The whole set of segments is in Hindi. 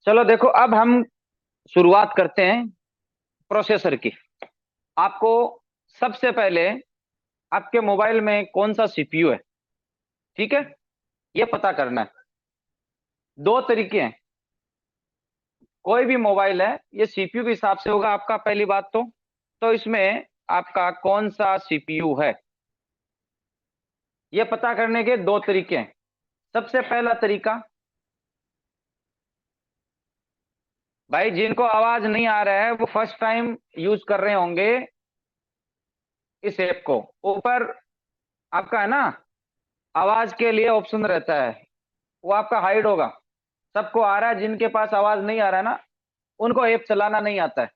चलो देखो, अब हम शुरुआत करते हैं प्रोसेसर की। आपको सबसे पहले आपके मोबाइल में कौन सा सीपीयू है, ठीक है, ये पता करना है। दो तरीके हैं। कोई भी मोबाइल है, ये सीपीयू के हिसाब से होगा आपका, पहली बात तो इसमें आपका कौन सा सीपीयू है, ये पता करने के दो तरीके हैं। सबसे पहला तरीका, भाई जिनको आवाज नहीं आ रहा है वो फर्स्ट टाइम यूज कर रहे होंगे इस ऐप को। ऊपर आपका है ना, आवाज के लिए ऑप्शन रहता है, वो आपका हाइड होगा। सबको आ रहा है, जिनके पास आवाज नहीं आ रहा है ना, उनको ऐप चलाना नहीं आता है।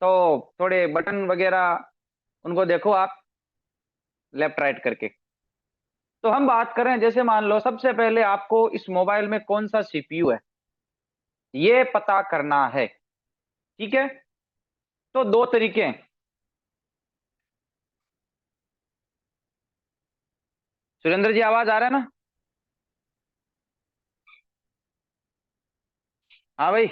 तो थोड़े बटन वगैरह उनको देखो आप, लेफ्ट राइट करके। तो हम बात करें, जैसे मान लो सबसे पहले आपको इस मोबाइल में कौन सा सीपीयू है, ये पता करना है, ठीक है। तो दो तरीके हैं। सुरेंद्र जी, आवाज आ रहा है ना? हाँ भाई,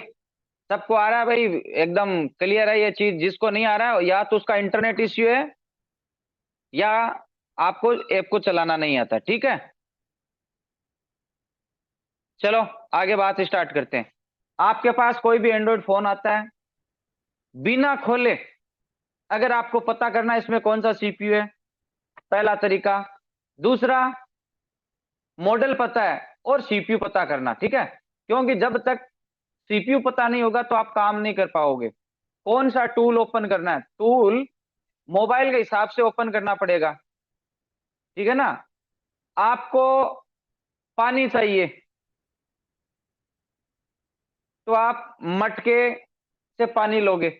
सबको आ रहा है भाई, एकदम क्लियर है ये चीज। जिसको नहीं आ रहा है, या तो उसका इंटरनेट इश्यू है, या आपको ऐप को चलाना नहीं आता, ठीक है। चलो आगे बात स्टार्ट करते हैं। आपके पास कोई भी एंड्रॉइड फोन आता है, बिना खोले अगर आपको पता करना है इसमें कौन सा सीपीयू है, पहला तरीका। दूसरा, मॉडल पता है और सीपीयू पता करना, ठीक है। क्योंकि जब तक सीपीयू पता नहीं होगा तो आप काम नहीं कर पाओगे। कौन सा टूल ओपन करना है, टूल मोबाइल के हिसाब से ओपन करना पड़ेगा, ठीक है ना। आपको पानी चाहिए, तो आप मटके से पानी लोगे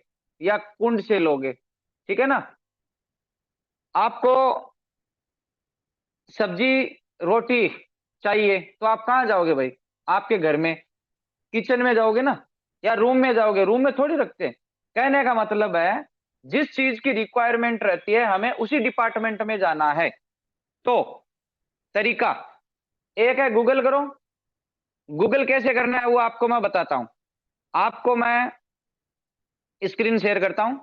या कुंड से लोगे, ठीक है ना। आपको सब्जी रोटी चाहिए, तो आप कहाँ जाओगे भाई? आपके घर में किचन में जाओगे ना, या रूम में जाओगे? रूम में थोड़ी रखते हैं। कहने का मतलब है, जिस चीज की रिक्वायरमेंट रहती है हमें उसी डिपार्टमेंट में जाना है। तो तरीका एक है, गूगल करो। गूगल कैसे करना है वो आपको मैं बताता हूं। आपको मैं स्क्रीन शेयर करता हूं।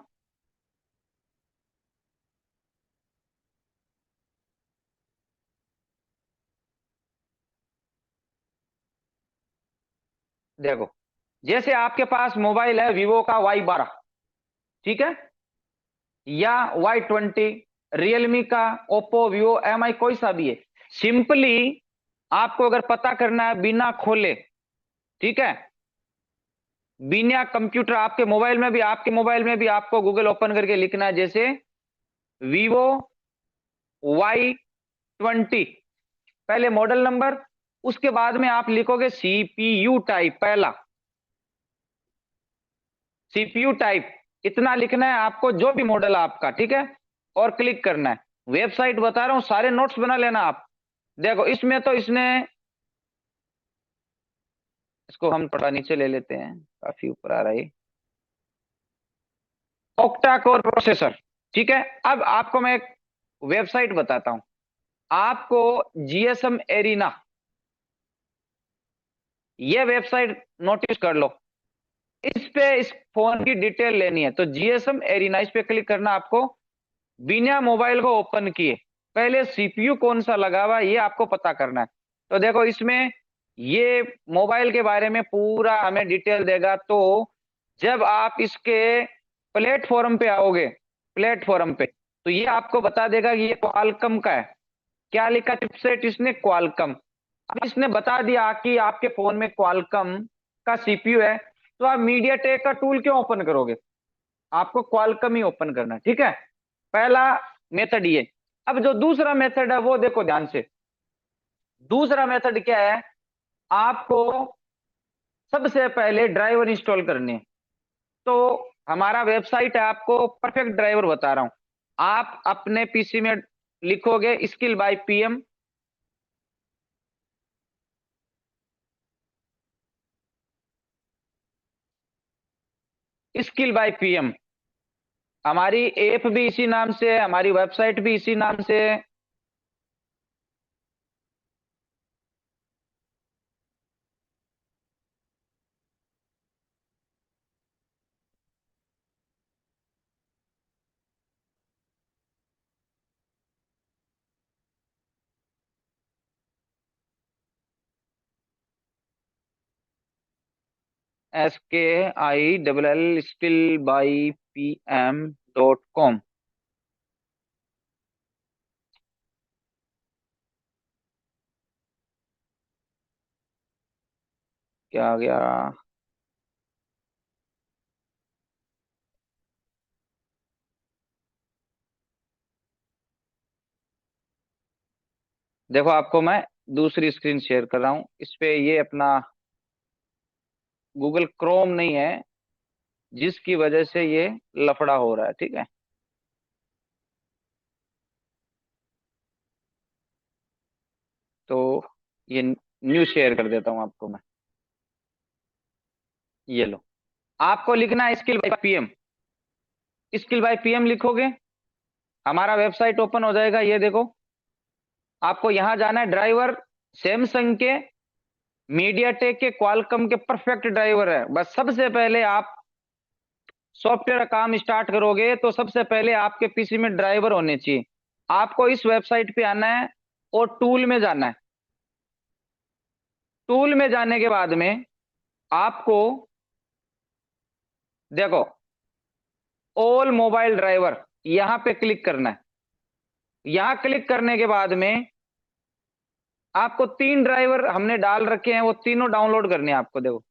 देखो, जैसे आपके पास मोबाइल है वीवो का Y12, ठीक है, या Y20, रियलमी का, ओप्पो, विवो, एम आई, कोई सा भी है। सिंपली आपको अगर पता करना है बिना खोले, ठीक है, बिना कंप्यूटर, आपके मोबाइल में भी आपको गूगल ओपन करके लिखना है, जैसे वीवो Y20, पहले मॉडल नंबर, उसके बाद में आप लिखोगे सीपीयू टाइप, पहला सीपीयू टाइप, इतना लिखना है आपको, जो भी मॉडल है आपका, ठीक है, और क्लिक करना है। वेबसाइट बता रहा हूं, सारे नोट्स बना लेना आप। देखो इसमें तो इसने, इसको हम थोड़ा नीचे ले लेते हैं, काफी ऊपर आ रहा है। ऑक्टा कोर प्रोसेसर, ठीक है। अब आपको मैं एक वेबसाइट बताता हूं। आपको जीएसएम एरिना, ये वेबसाइट नोटिस कर लो। इस पे इस फोन की डिटेल लेनी है, तो जीएसएम एरिना इस पे क्लिक करना आपको। बिना मोबाइल को ओपन किए पहले सीपीयू कौन सा लगा हुआ है ये आपको पता करना है। तो देखो इसमें ये मोबाइल के बारे में पूरा हमें डिटेल देगा। तो जब आप इसके प्लेटफॉर्म पे आओगे, प्लेटफॉर्म पे, तो ये आपको बता देगा कि ये क्वालकम का है। क्या लिखा चिपसेट इसने? क्वालकम। अब इसने बता दिया कि आपके फोन में क्वालकम का सीपीयू है, तो आप मीडियाटेक का टूल क्यों ओपन करोगे? आपको क्वालकम ही ओपन करना है, ठीक है। पहला मेथड ये। अब जो दूसरा मेथड है वो देखो ध्यान से। दूसरा मेथड क्या है? आपको सबसे पहले ड्राइवर इंस्टॉल करने हैं। तो हमारा वेबसाइट है, आपको परफेक्ट ड्राइवर बता रहा हूं। आप अपने पीसी में लिखोगे skill by PM. Skill by PM, हमारी ऐप भी इसी नाम से है, हमारी वेबसाइट भी इसी नाम से है। SKILL skillbypm.com। क्या आ गया? देखो आपको मैं दूसरी स्क्रीन शेयर कर रहा हूं, इस पे ये अपना गूगल क्रोम नहीं है, जिसकी वजह से ये लफड़ा हो रहा है, ठीक है। तो ये न्यू शेयर कर देता हूं आपको मैं। ये लो, आपको लिखना है skill by PM. Skill by PM लिखोगे, हमारा वेबसाइट ओपन हो जाएगा। ये देखो, आपको यहां जाना है। ड्राइवर सैमसंग के, मीडियाटेक के, क्वालकॉम के परफेक्ट ड्राइवर है। बस सबसे पहले आप सॉफ्टवेयर का काम स्टार्ट करोगे तो सबसे पहले आपके पीसी में ड्राइवर होने चाहिए। आपको इस वेबसाइट पे आना है और टूल में जाना है। टूल में जाने के बाद में आपको देखो ऑल मोबाइल ड्राइवर, यहां पे क्लिक करना है। यहां क्लिक करने के बाद में आपको तीन ड्राइवर हमने डाल रखे हैं, वो तीनों डाउनलोड करने हैं आपको। देखो,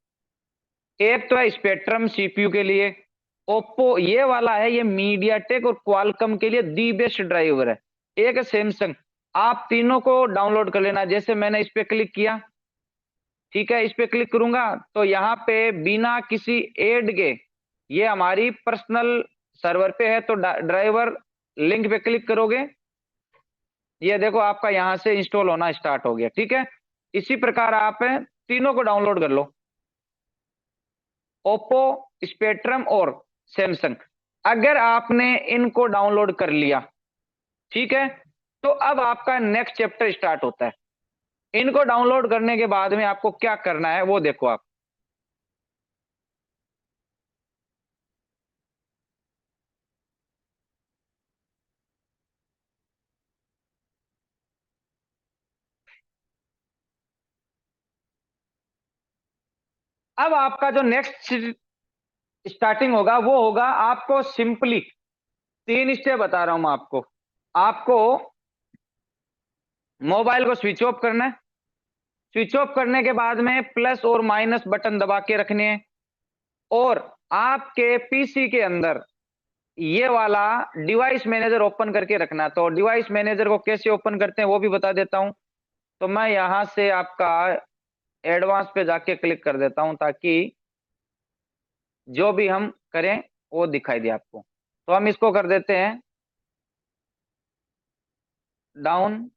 एक तो है स्पेक्ट्रम सीपीयू के लिए, ओप्पो ये वाला है, ये मीडियाटेक और क्वालकॉम के लिए दी बेस्ट ड्राइवर है। एक है सैमसंग। आप तीनों को डाउनलोड कर लेना। जैसे मैंने इस पे क्लिक किया, ठीक है, इस पे क्लिक करूंगा तो यहाँ पे बिना किसी एड के, ये हमारी पर्सनल सर्वर पे है, तो ड्राइवर लिंक पे क्लिक करोगे, ये देखो आपका यहाँ से इंस्टॉल होना स्टार्ट हो गया, ठीक है। इसी प्रकार आप तीनों को डाउनलोड कर लो, ओप्पो, स्पेक्ट्रम और सैमसंग। अगर आपने इनको डाउनलोड कर लिया, ठीक है, तो अब आपका नेक्स्ट चैप्टर स्टार्ट होता है। इनको डाउनलोड करने के बाद में आपको क्या करना है वो देखो आप। अब आपका जो नेक्स्ट स्टार्टिंग होगा वो होगा, आपको सिंपली तीन स्टेप बता रहा हूं मैं आपको। आपको मोबाइल को स्विच ऑफ करना है। स्विच ऑफ करने के बाद में प्लस और माइनस बटन दबा के रखने हैं, और आपके पीसी के अंदर ये वाला डिवाइस मैनेजर ओपन करके रखना। तो डिवाइस मैनेजर को कैसे ओपन करते हैं वो भी बता देता हूं। तो मैं यहां से आपका एडवांस पे जाके क्लिक कर देता हूं, ताकि जो भी हम करें वो दिखाई दे आपको। तो हम इसको कर देते हैं डाउन।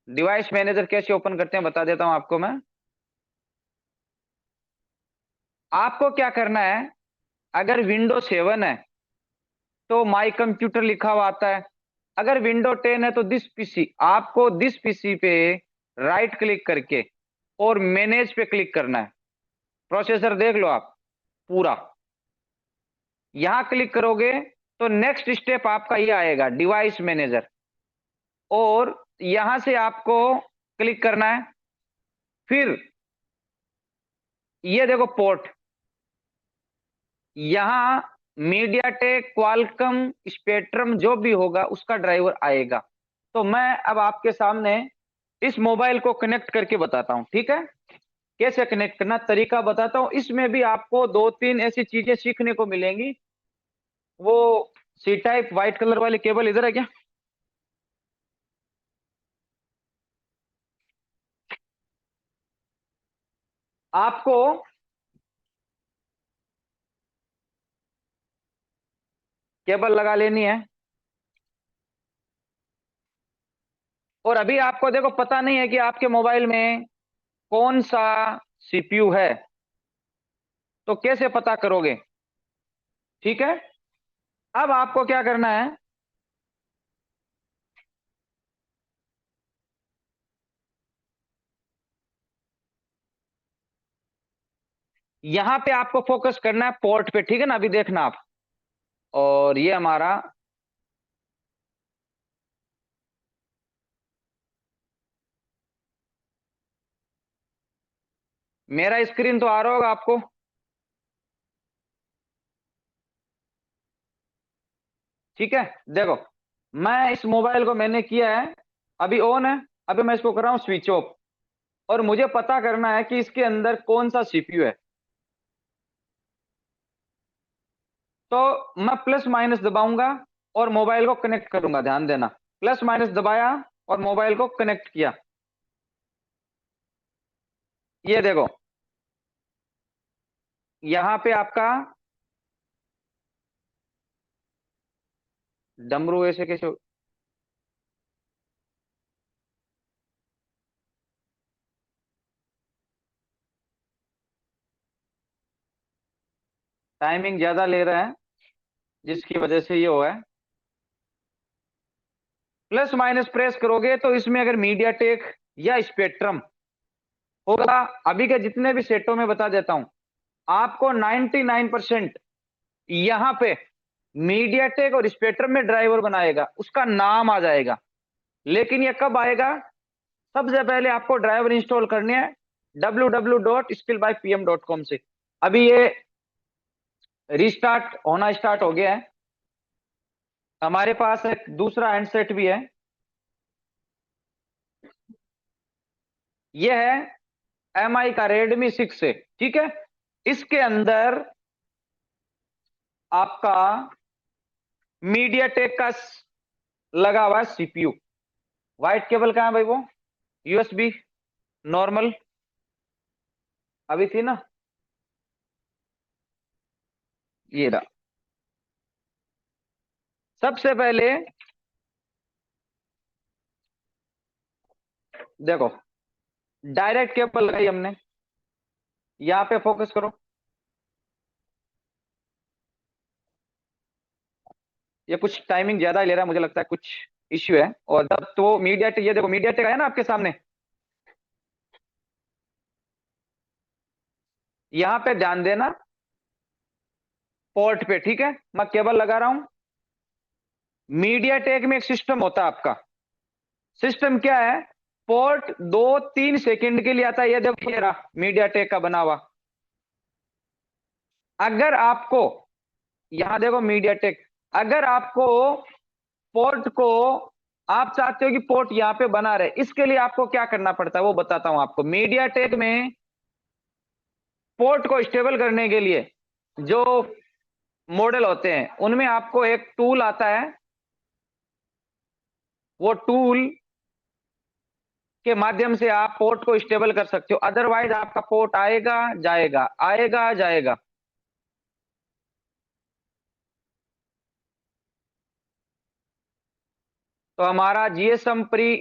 डिवाइस मैनेजर कैसे ओपन करते हैं बता देता हूं आपको मैं। आपको क्या करना है, अगर विंडो 7 है तो माई कंप्यूटर लिखा हुआ आता है। अगर विंडो 10 है तो दिस पीसी। आपको दिस पीसी पे राइट क्लिक करके और मैनेज पे क्लिक करना है। प्रोसेसर देख लो आप पूरा, यहां क्लिक करोगे तो नेक्स्ट स्टेप आपका ये आएगा, डिवाइस मैनेजर। और यहां से आपको क्लिक करना है। फिर ये देखो पोर्ट, यहां मीडियाटेक, क्वालकॉम, स्पेक्ट्रम जो भी होगा उसका ड्राइवर आएगा। तो मैं अब आपके सामने इस मोबाइल को कनेक्ट करके बताता हूं, ठीक है। कैसे कनेक्ट करना तरीका बताता हूं। इसमें भी आपको दो तीन ऐसी चीजें सीखने को मिलेंगी। वो सी टाइप व्हाइट कलर वाली केबल इधर है क्या? आपको केबल लगा लेनी है। और अभी आपको देखो पता नहीं है कि आपके मोबाइल में कौन सा सीपीयू है, तो कैसे पता करोगे? ठीक है, अब आपको क्या करना है, यहां पे आपको फोकस करना है पोर्ट पे, ठीक है ना, अभी देखना आप। और ये हमारा, मेरा स्क्रीन तो आ रहा होगा आपको। ठीक है, देखो, मैं इस मोबाइल को मैंने किया है, अभी ऑन है, अभी मैं इसको कर रहा हूँ स्विच ऑफ। और मुझे पता करना है कि इसके अंदर कौन सा सीपीयू है। तो मैं प्लस माइनस दबाऊंगा और मोबाइल को कनेक्ट करूंगा, ध्यान देना। प्लस माइनस दबाया और मोबाइल को कनेक्ट किया। ये देखो, यहां पे आपका डमरू ऐसे कैसे, टाइमिंग ज्यादा ले रहा है जिसकी वजह से ये हुआ है। प्लस माइनस प्रेस करोगे तो इसमें अगर मीडिया टेक या स्पेक्ट्रम होगा, अभी के जितने भी सेटों में बता देता हूं आपको, 99% यहां पे मीडिया टेक और स्पेक्ट्रम में ड्राइवर बनाएगा, उसका नाम आ जाएगा। लेकिन ये कब आएगा? सबसे पहले आपको ड्राइवर इंस्टॉल करने हैं www.skillbypm.com से। अभी ये रिस्टार्ट होना स्टार्ट हो गया है। हमारे पास एक दूसरा हैंडसेट भी है, ये है एम आई का रेडमी 6 से, ठीक है। इसके अंदर आपका मीडिया टेक का लगा हुआ है सीपीयू। व्हाइट केबल कहाँ है भाई? वो यूएसबी नॉर्मल अभी थी ना, ये रहा। सबसे पहले देखो, डायरेक्ट केबल लगाई हमने, यहां पे फोकस करो। ये कुछ टाइमिंग ज्यादा ले रहा है, मुझे लगता है कुछ इश्यू है। और जब तो मीडिया टेक, ये देखो मीडिया टेक आया ना आपके सामने, यहां पे ध्यान देना पोर्ट पे, ठीक है। मैं केबल लगा रहा हूं। मीडिया टेक में एक सिस्टम होता है आपका। सिस्टम क्या है? पोर्ट 2-3 सेकंड के लिए आता है। ये देखो, ये रहा मीडिया टेक का बना हुआ। अगर आपको, यहां देखो मीडिया टेक, अगर आपको पोर्ट को, आप चाहते हो कि पोर्ट यहां पे बना रहे, इसके लिए आपको क्या करना पड़ता है वो बताता हूं आपको। मीडिया टेक में पोर्ट को स्टेबल करने के लिए जो मॉडल होते हैं उनमें आपको एक टूल आता है। वो टूल के माध्यम से आप पोर्ट को स्टेबल कर सकते हो, अदरवाइज आपका पोर्ट आएगा जाएगा, आएगा जाएगा। तो हमारा जीएसएम प्री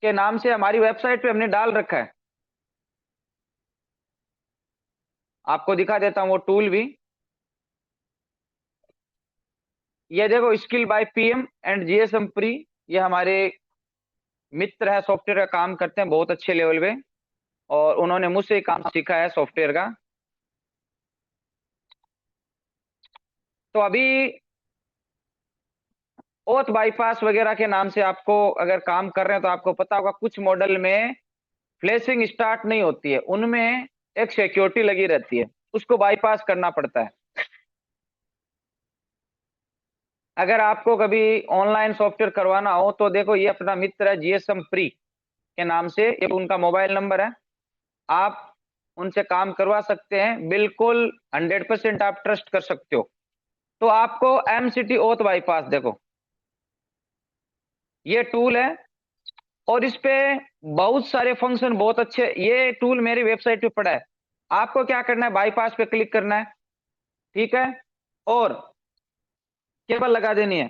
के नाम से हमारी वेबसाइट पे हमने डाल रखा है, आपको दिखा देता हूं वो टूल भी। ये देखो, skill by PM and GSM pre, ये हमारे मित्र है, सॉफ्टवेयर का काम करते हैं बहुत अच्छे लेवल पे, और उन्होंने मुझसे ही काम सीखा है सॉफ्टवेयर का। तो अभी ओथ बाईपास वगैरह के नाम से आपको अगर काम कर रहे हैं तो आपको पता होगा कुछ मॉडल में फ्लैशिंग स्टार्ट नहीं होती है, उनमें एक सिक्योरिटी लगी रहती है, उसको बाईपास करना पड़ता है। अगर आपको कभी ऑनलाइन सॉफ्टवेयर करवाना हो तो देखो, ये अपना मित्र है जीएसएम प्री के नाम से, ये उनका मोबाइल नंबर है। आप उनसे काम करवा सकते हैं, बिल्कुल 100% आप ट्रस्ट कर सकते हो। तो आपको एमसीटी ओथ बाईपास देखो, ये टूल है, और इस पे बहुत सारे फंक्शन बहुत अच्छे, ये टूल मेरी वेबसाइट पे पड़ा है। आपको क्या करना है, बाईपास पे क्लिक करना है, ठीक है, और केबल लगा देनी है।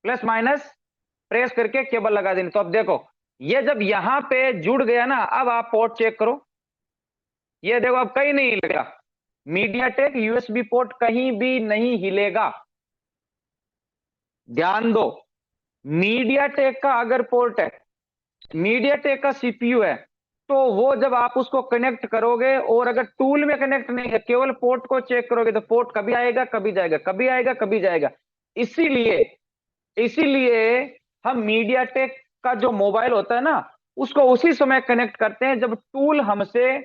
प्लस माइनस प्रेस करके केबल लगा देनी। तो अब देखो, ये जब यहां पे जुड़ गया ना, अब आप पोर्ट चेक करो। ये देखो, अब कहीं नहीं हिलेगा, मीडिया टेक यूएसबी पोर्ट कहीं भी नहीं हिलेगा। ध्यान दो, मीडिया टेक का अगर पोर्ट है, मीडिया टेक का सीपीयू है, तो वो जब आप उसको कनेक्ट करोगे, और अगर टूल में कनेक्ट नहीं है, केवल पोर्ट को चेक करोगे, तो पोर्ट कभी आएगा कभी जाएगा, कभी आएगा कभी जाएगा। इसीलिए इसीलिए हम मीडियाटेक का जो मोबाइल होता है ना, उसको उसी समय कनेक्ट करते हैं जब टूल हमसे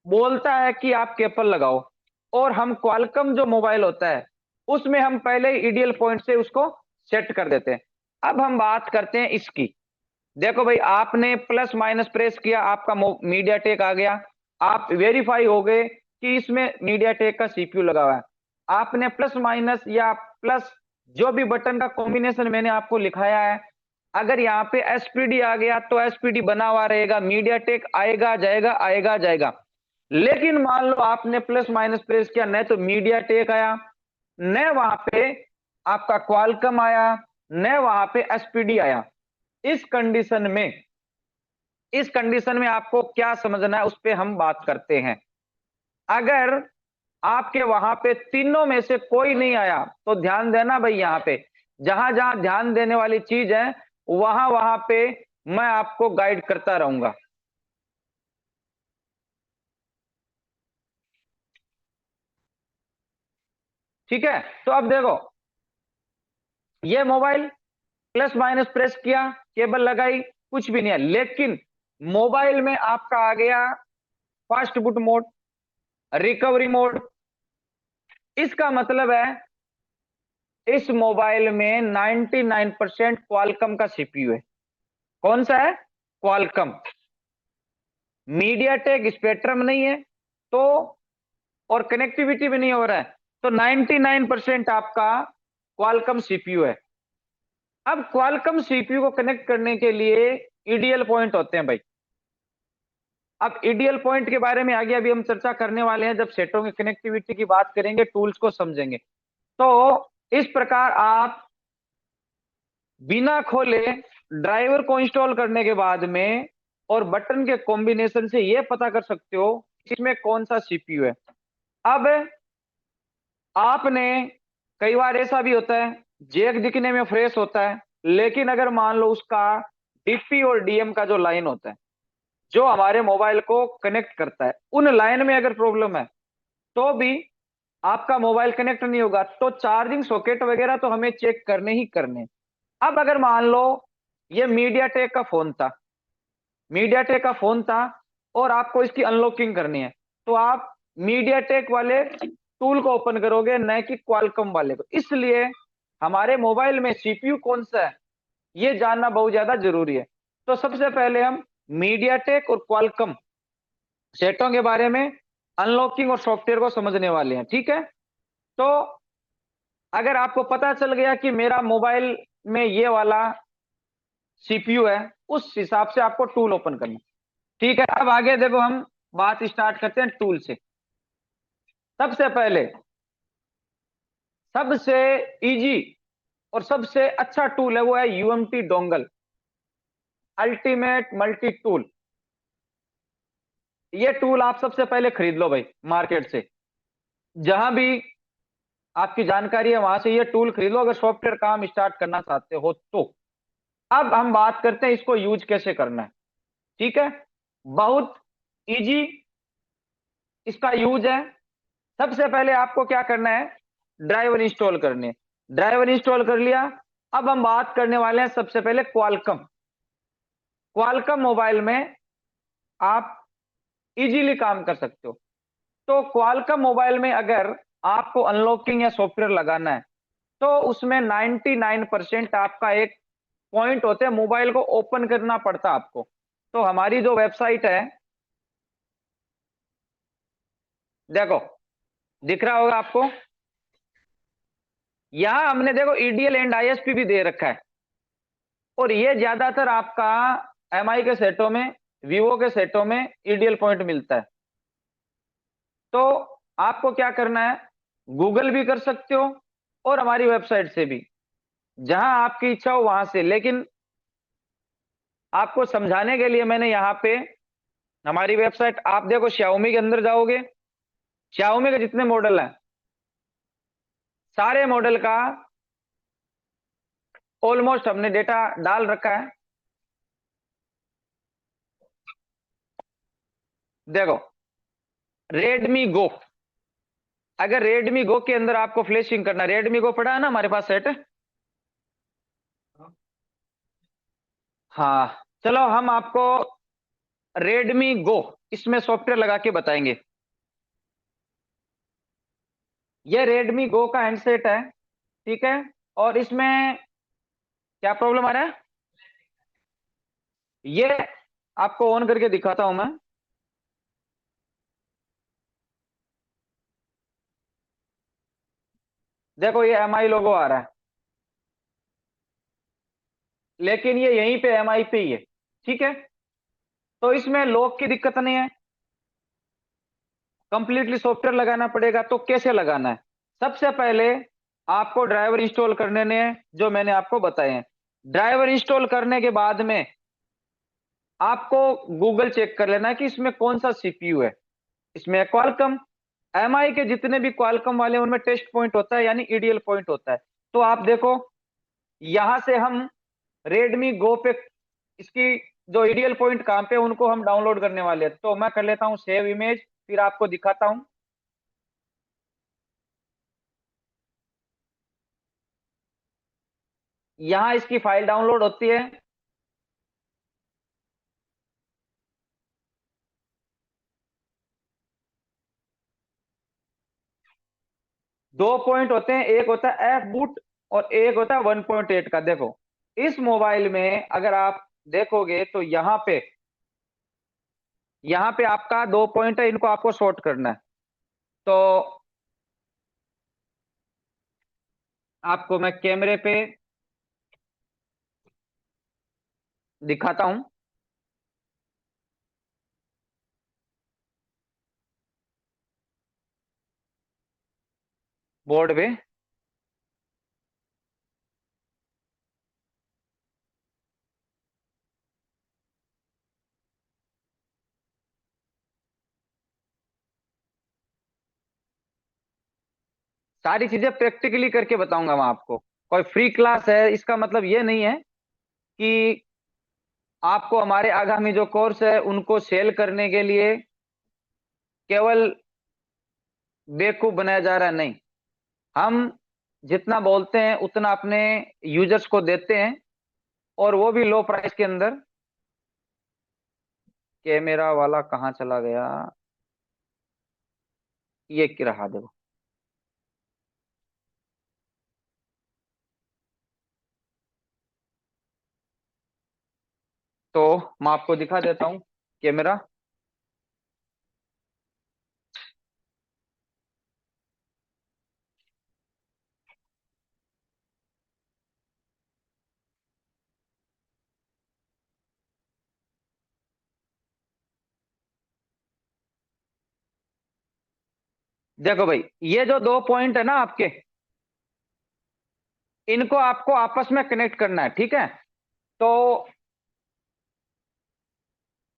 बोलता है कि आप केपल लगाओ। और हम क्वालकॉम जो मोबाइल होता है, उसमें हम पहले ईडीएल पॉइंट से उसको सेट कर देते हैं। अब हम बात करते हैं इसकी। देखो भाई, आपने प्लस माइनस प्रेस किया, आपका मीडियाटेक आ गया। आप वेरीफाई हो गए कि इसमें मीडियाटेक का सीपीयू लगा हुआ है। आपने प्लस माइनस या प्लस जो भी बटन का कॉम्बिनेशन मैंने आपको लिखाया है, अगर यहाँ पे एसपीडी आ गया तो एसपीडी बना हुआ रहेगा, मीडियाटेक आएगा जाएगा आएगा जाएगा। लेकिन मान लो आपने प्लस माइनस प्रेस किया, न तो मीडियाटेक आया, न वहां पे आपका क्वालकॉम आया, न वहां पे एसपीडी आया। इस कंडीशन में इस कंडीशन में आपको क्या समझना है, उस पर हम बात करते हैं। अगर आपके वहां पे तीनों में से कोई नहीं आया, तो ध्यान देना भाई, यहां पे जहां जहां ध्यान देने वाली चीज है, वहां वहां पे मैं आपको गाइड करता रहूंगा। ठीक है, तो अब देखो, ये मोबाइल प्लस माइनस प्रेस किया, केबल लगाई, कुछ भी नहीं है, लेकिन मोबाइल में आपका आ गया fast boot mode, recovery mode. इसका मतलब है इस मोबाइल में 99% क्वालकॉम का सीपीयू है। कौन सा है? क्वालकॉम। मीडियाटेक स्पेक्ट्रम नहीं है, तो और कनेक्टिविटी भी नहीं हो रहा है, तो 99% आपका क्वालकॉम सीपीयू है। अब क्वालकॉम सीपीयू को कनेक्ट करने के लिए ईडीएल पॉइंट होते हैं भाई। अब ईडीएल पॉइंट के बारे में आगे अभी हम चर्चा करने वाले हैं, जब सेटों की कनेक्टिविटी की बात करेंगे, टूल्स को समझेंगे। तो इस प्रकार आप बिना खोले ड्राइवर को इंस्टॉल करने के बाद में और बटन के कॉम्बिनेशन से यह पता कर सकते हो इसमें कौन सा सीपीयू है। अब आपने, कई बार ऐसा भी होता है, जैक दिखने में फ्रेश होता है, लेकिन अगर मान लो उसका डीपी और डीएम का जो लाइन होता है, जो हमारे मोबाइल को कनेक्ट करता है, उन लाइन में अगर प्रॉब्लम है, तो भी आपका मोबाइल कनेक्ट नहीं होगा। तो चार्जिंग सॉकेट वगैरह तो हमें चेक करने ही करने। अब अगर मान लो ये मीडियाटेक का फोन था और आपको इसकी अनलॉकिंग करनी है, तो आप मीडियाटेक वाले टूल को ओपन करोगे, न कि क्वालकॉम वाले को। इसलिए हमारे मोबाइल में सीपीयू कौन सा है, ये जानना बहुत ज्यादा जरूरी है। तो सबसे पहले हम मीडियाटेक और क्वालकॉम सेटों के बारे में, अनलॉकिंग और सॉफ्टवेयर को समझने वाले हैं। ठीक है, तो अगर आपको पता चल गया कि मेरा मोबाइल में ये वाला सीपीयू है, उस हिसाब से आपको टूल ओपन करना। ठीक है, अब आगे देखो, हम बात स्टार्ट करते हैं टूल से। सबसे पहले, सबसे इजी और सबसे अच्छा टूल है, वो है UMT dongle, ultimate multi tool. ये टूल आप सबसे पहले खरीद लो भाई मार्केट से, जहां भी आपकी जानकारी है वहां से ये टूल खरीद लो, अगर सॉफ्टवेयर काम स्टार्ट करना चाहते हो तो। अब हम बात करते हैं इसको यूज कैसे करना है। ठीक है, बहुत इजी इसका यूज है। सबसे पहले आपको क्या करना है, ड्राइवर इंस्टॉल करने हैं। ड्राइवर इंस्टॉल कर लिया। अब हम बात करने वाले हैं सबसे पहले क्वालकॉम। क्वालकॉम मोबाइल में आप इजीली काम कर सकते हो। तो क्वालकॉम मोबाइल में अगर आपको अनलॉकिंग या सॉफ्टवेयर लगाना है, तो उसमें 99% आपका एक पॉइंट होते हैं, मोबाइल को ओपन करना पड़ता है आपको। तो हमारी जो वेबसाइट है, देखो, दिख रहा होगा आपको, यहां हमने देखो ईडीएल एंड आईएसपी भी दे रखा है। और ये ज्यादातर आपका एमआई के सेटों में, वीवो के सेटों में ईडीएल पॉइंट मिलता है। तो आपको क्या करना है, गूगल भी कर सकते हो और हमारी वेबसाइट से भी, जहां आपकी इच्छा हो वहां से। लेकिन आपको समझाने के लिए मैंने यहाँ पे हमारी वेबसाइट, आप देखो Xiaomi के अंदर जाओगे, Xiaomi के जितने मॉडल हैं, सारे मॉडल का ऑलमोस्ट हमने डेटा डाल रखा है। देखो, रेडमी गो, अगर रेडमी गो के अंदर आपको फ्लैशिंग करना, रेडमी गो पड़ा है ना हमारे पास सेट। हाँ, चलो हम आपको रेडमी गो इसमें सॉफ्टवेयर लगा के बताएंगे। ये रेडमी गो का हैंडसेट है, ठीक है। और इसमें क्या प्रॉब्लम आ रहा है, ये आपको ऑन करके दिखाता हूं मैं। देखो ये एमआई लोगो आ रहा है, लेकिन ये यहीं पे एमआई पे ही है, ठीक है। तो इसमें लॉक की दिक्कत नहीं है, कंप्लीटली सॉफ्टवेयर लगाना पड़ेगा। तो कैसे लगाना है, सबसे पहले आपको ड्राइवर इंस्टॉल करने हैं, जो मैंने आपको बताए हैं। ड्राइवर इंस्टॉल करने के बाद में आपको गूगल चेक कर लेना है कि इसमें कौन सा सीपीयू है। इसमें क्वालकॉम, एमआई के जितने भी क्वालकॉम वाले हैं, उनमें टेस्ट पॉइंट होता है, यानी ईडीएल पॉइंट होता है। तो आप देखो, यहां से हम रेडमी गो पे इसकी जो ईडीएल पॉइंट कहां पे, उनको हम डाउनलोड करने वाले हैं। तो मैं कर लेता हूं सेव इमेज, फिर आपको दिखाता हूं। यहां इसकी फाइल डाउनलोड होती है। 2 पॉइंट होते हैं, एक होता है एफ बूट और एक होता है 1.8 का। देखो, इस मोबाइल में अगर आप देखोगे तो यहाँ पे आपका 2 पॉइंट है, इनको आपको शॉर्ट करना है। तो आपको मैं कैमरे पे दिखाता हूं, बोर्ड पे। सारी चीजें प्रैक्टिकली करके बताऊंगा मैं आपको। कोई फ्री क्लास है इसका मतलब ये नहीं है कि आपको हमारे आगामी जो कोर्स है उनको सेल करने के लिए केवल बेवकूफ बनाया जा रहा है, नहीं। हम जितना बोलते हैं उतना अपने यूजर्स को देते हैं, और वो भी लो प्राइस के अंदर। कैमरा वाला कहाँ चला गया, ये की रहा देखो। तो मैं आपको दिखा देता हूँ कैमरा। देखो भाई, ये जो 2 पॉइंट है ना आपके, इनको आपको आपस में कनेक्ट करना है, ठीक है। तो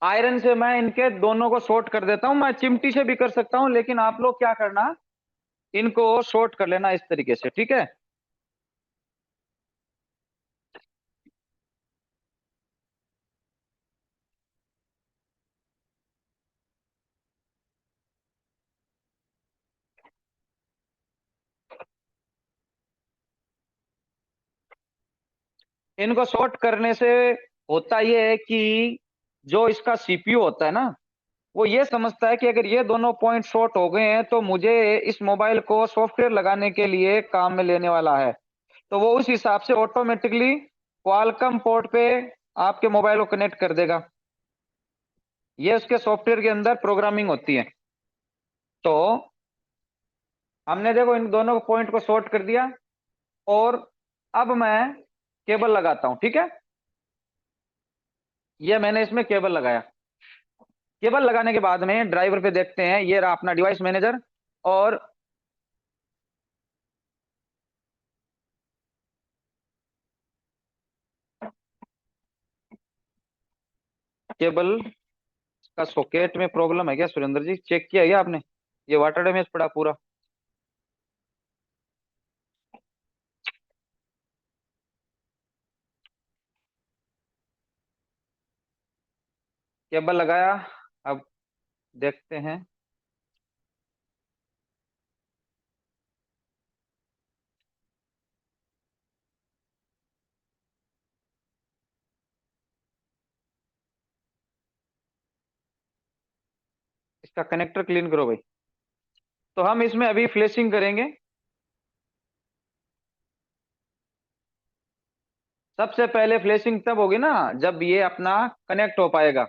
आयरन से मैं इनके दोनों को शॉर्ट कर देता हूं, मैं चिमटी से भी कर सकता हूं, लेकिन आप लोग क्या करना, इनको शॉर्ट कर लेना इस तरीके से, ठीक है। इनको शॉर्ट करने से होता यह है कि जो इसका सीपीयू होता है ना, वो ये समझता है कि अगर ये दोनों पॉइंट शॉर्ट हो गए हैं तो मुझे इस मोबाइल को सॉफ्टवेयर लगाने के लिए काम में लेने वाला है। तो वो उस हिसाब से ऑटोमेटिकली क्वालकम पोर्ट पे आपके मोबाइल को कनेक्ट कर देगा। ये उसके सॉफ्टवेयर के अंदर प्रोग्रामिंग होती है। तो हमने देखो इन दोनों पॉइंट को शॉर्ट कर दिया, और अब मैं केबल लगाता हूं, ठीक है। ये मैंने इसमें केबल लगाया। केबल लगाने के बाद में ड्राइवर पे देखते हैं, ये रहा अपना डिवाइस मैनेजर। और केबल का सॉकेट में प्रॉब्लम है क्या सुरेंद्र जी, चेक किया क्या आपने? ये वाटर डैमेज पड़ा पूरा। केबल लगाया। अब देखते हैं। इसका कनेक्टर क्लीन करो भाई। तो हम इसमें अभी फ्लैशिंग करेंगे। सबसे पहले फ्लैशिंग तब होगी ना जब ये अपना कनेक्ट हो पाएगा।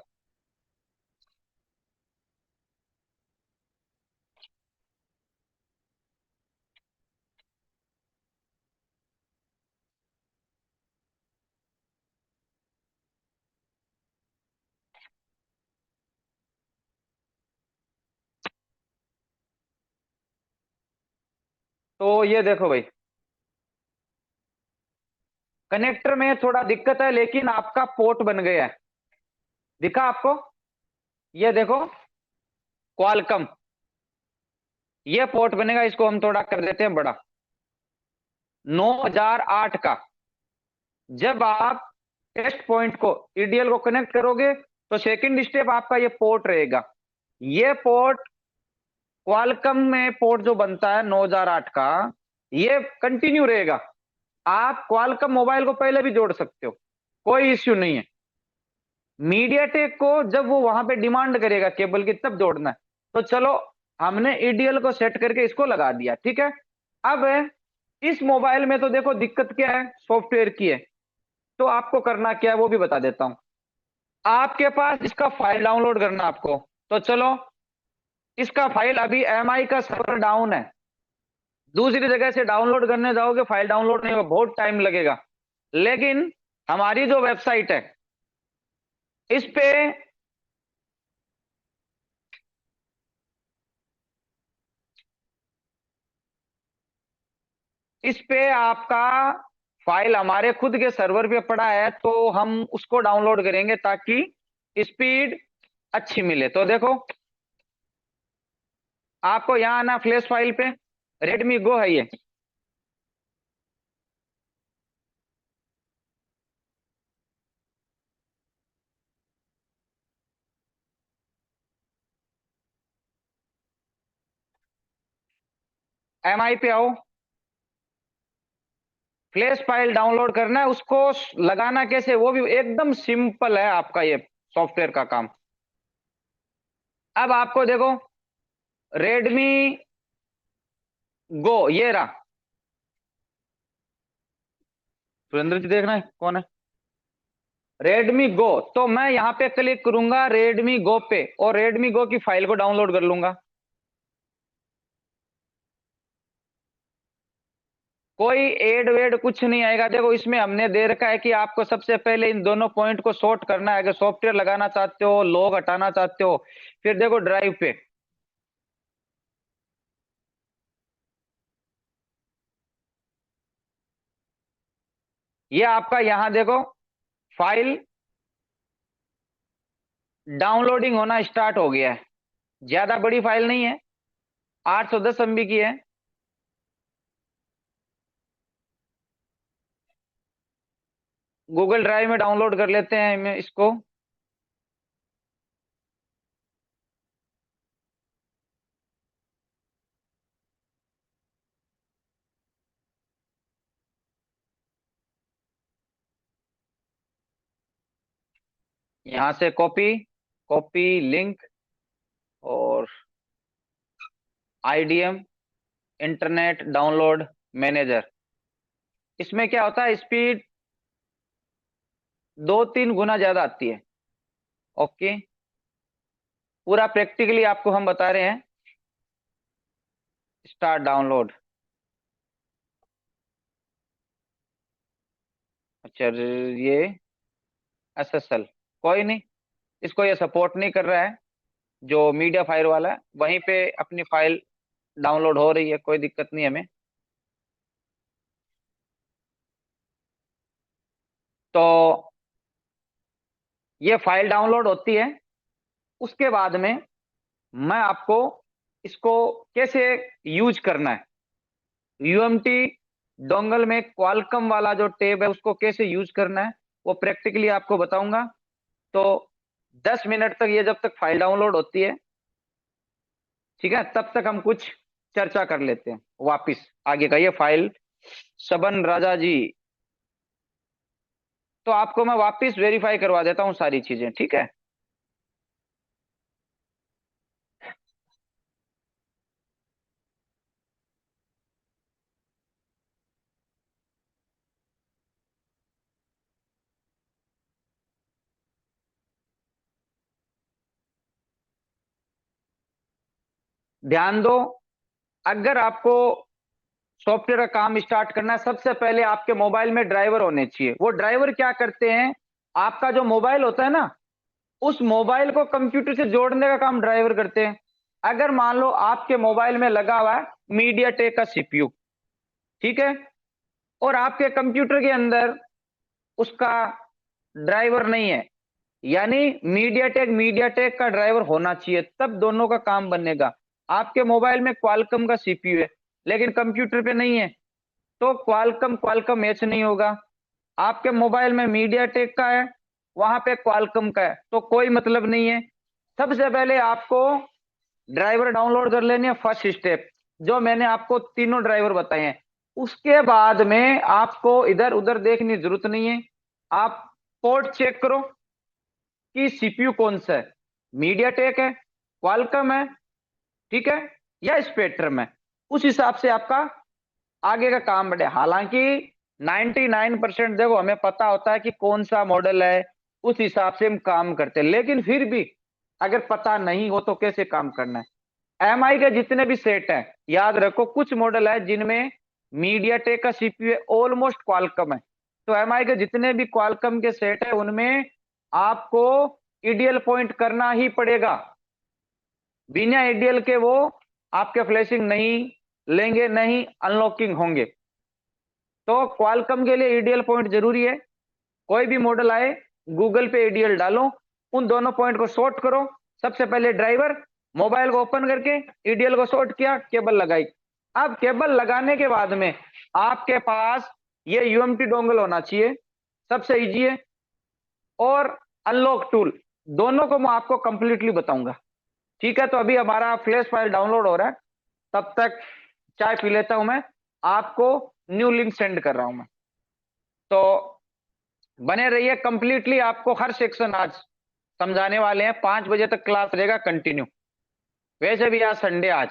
तो ये देखो भाई, कनेक्टर में थोड़ा दिक्कत है लेकिन आपका पोर्ट बन गया है। दिखा आपको? ये देखो, क्वालकम, ये पोर्ट बनेगा। इसको हम थोड़ा कर देते हैं बड़ा, 9008 का। जब आप टेस्ट पॉइंट को, ईडीएल को कनेक्ट करोगे तो सेकंड स्टेप आपका ये पोर्ट रहेगा। ये पोर्ट क्वालकम में पोर्ट जो बनता है 9008 का, ये कंटिन्यू रहेगा। आप क्वालकम मोबाइल को पहले भी जोड़ सकते हो, कोई इश्यू नहीं है। मीडियाटेक को जब वो वहां पे डिमांड करेगा केबल की तब जोड़ना है। तो चलो, हमने ईडीएल को सेट करके इसको लगा दिया, ठीक है। अब इस मोबाइल में तो देखो दिक्कत क्या है, सॉफ्टवेयर की है। तो आपको करना क्या है वो भी बता देता हूं। आपके पास इसका फाइल डाउनलोड करना आपको। तो चलो, इसका फाइल अभी एमआई का सर्वर डाउन है। दूसरी जगह से डाउनलोड करने जाओगे, फाइल डाउनलोड नहीं होगा, बहुत टाइम लगेगा। लेकिन हमारी जो वेबसाइट है इस पे, आपका फाइल हमारे खुद के सर्वर पे पड़ा है, तो हम उसको डाउनलोड करेंगे ताकि स्पीड अच्छी मिले। तो देखो, आपको यहाँ आना फ्लैश फाइल पे, रेडमी गो है ये। एमआई पे आओ, फ्लैश फाइल डाउनलोड करना है। उसको लगाना कैसे वो भी एकदम सिंपल है आपका ये सॉफ्टवेयर का काम। अब आपको देखो, रेडमी गो ये रहा। सुरेंद्र जी देखना है कौन है, रेडमी गो। तो मैं यहाँ पे क्लिक करूंगा रेडमी गो पे और रेडमी गो की फाइल को डाउनलोड कर लूंगा। कोई एड वेड कुछ नहीं आएगा। देखो, इसमें हमने दे रखा है कि आपको सबसे पहले इन दोनों पॉइंट को सॉर्ट करना है। अगर सॉफ्टवेयर लगाना चाहते हो, लॉग हटाना चाहते हो, फिर देखो ड्राइव पे, ये आपका यहाँ देखो फाइल डाउनलोडिंग होना स्टार्ट हो गया है। ज्यादा बड़ी फाइल नहीं है, 810 MB की है। गूगल ड्राइव में डाउनलोड कर लेते हैं इसको। यहाँ से कॉपी, कॉपी लिंक, और आईडीएम, इंटरनेट डाउनलोड मैनेजर। इसमें क्या होता है, स्पीड 2-3 गुना ज्यादा आती है। ओके, पूरा प्रैक्टिकली आपको हम बता रहे हैं। Start download. अच्छा, ये एसएसएल, कोई नहीं, इसको ये सपोर्ट नहीं कर रहा है। जो मीडिया फाइल वाला है वहीं पे अपनी फाइल डाउनलोड हो रही है, कोई दिक्कत नहीं हमें। तो ये फाइल डाउनलोड होती है। उसके बाद में मैं आपको इसको कैसे यूज करना है, यूएमटी डोंगल में क्वालकम वाला जो टेब है उसको कैसे यूज करना है, वो प्रैक्टिकली आपको बताऊंगा। तो 10 मिनट तक ये जब तक फाइल डाउनलोड होती है, ठीक है, तब तक हम कुछ चर्चा कर लेते हैं वापिस आगे का। ये फाइल सबन राजा जी, तो आपको मैं वापिस वेरीफाई करवा देता हूँ सारी चीजें, ठीक है। ध्यान दो, अगर आपको सॉफ्टवेयर का काम स्टार्ट करना है, सबसे पहले आपके मोबाइल में ड्राइवर होने चाहिए। वो ड्राइवर क्या करते हैं, आपका जो मोबाइल होता है ना, उस मोबाइल को कंप्यूटर से जोड़ने का काम ड्राइवर करते हैं। अगर मान लो आपके मोबाइल में लगा हुआ है मीडिया टेक का सीपीयू, ठीक है, और आपके कंप्यूटर के अंदर उसका ड्राइवर नहीं है, यानी मीडिया टेक का ड्राइवर होना चाहिए, तब दोनों का काम बनेगा। आपके मोबाइल में क्वालकॉम का सीपीयू है लेकिन कंप्यूटर पे नहीं है, तो क्वालकॉम क्वालकॉम मैच नहीं होगा। आपके मोबाइल में मीडिया टेक का है, वहां पे क्वालकॉम का है, तो कोई मतलब नहीं है। सबसे पहले आपको ड्राइवर डाउनलोड कर लेनी है, फर्स्ट स्टेप, जो मैंने आपको तीनों ड्राइवर बताए हैं। उसके बाद में आपको इधर उधर देखने की जरूरत नहीं है, आप पोर्ट चेक करो कि सीपीयू कौन सा है, मीडिया टेक है, क्वालकॉम है, ठीक है, या स्पेक्ट्रम है। उस हिसाब से आपका आगे का काम बढ़े। हालांकि 99% देखो हमें पता होता है कि कौन सा मॉडल है, उस हिसाब से हम काम करते हैं, लेकिन फिर भी अगर पता नहीं हो तो कैसे काम करना है। एमआई के जितने भी सेट हैं, याद रखो कुछ मॉडल है जिनमें मीडिया टेक का सीपीयू ऑलमोस्ट क्वालकॉम है, तो एमआई के जितने भी क्वालकॉम के सेट है उनमें आपको ईडीएल पॉइंट करना ही पड़ेगा। बिना ईडीएल के वो आपके फ्लैशिंग नहीं लेंगे, नहीं अनलॉकिंग होंगे। तो क्वालकॉम के लिए ईडीएल पॉइंट जरूरी है। कोई भी मॉडल आए, गूगल पे ईडीएल डालो, उन दोनों पॉइंट को सॉर्ट करो। सबसे पहले ड्राइवर, मोबाइल को ओपन करके ईडीएल को सॉर्ट किया, केबल लगाई। अब केबल लगाने के बाद में आपके पास ये यूएमटी डोंगल होना चाहिए, सबसे इजी है, और अनलॉक टूल, दोनों को मैं आपको कंप्लीटली बताऊंगा। ठीक है, तो अभी हमारा फ्लैश फाइल डाउनलोड हो रहा है, तब तक चाय पी लेता हूं मैं, आपको न्यू लिंक सेंड कर रहा हूं मैं। तो बने रहिए, कंप्लीटली आपको हर सेक्शन आज समझाने वाले हैं। 5 बजे तक क्लास रहेगा कंटिन्यू। वैसे भी आज संडे आज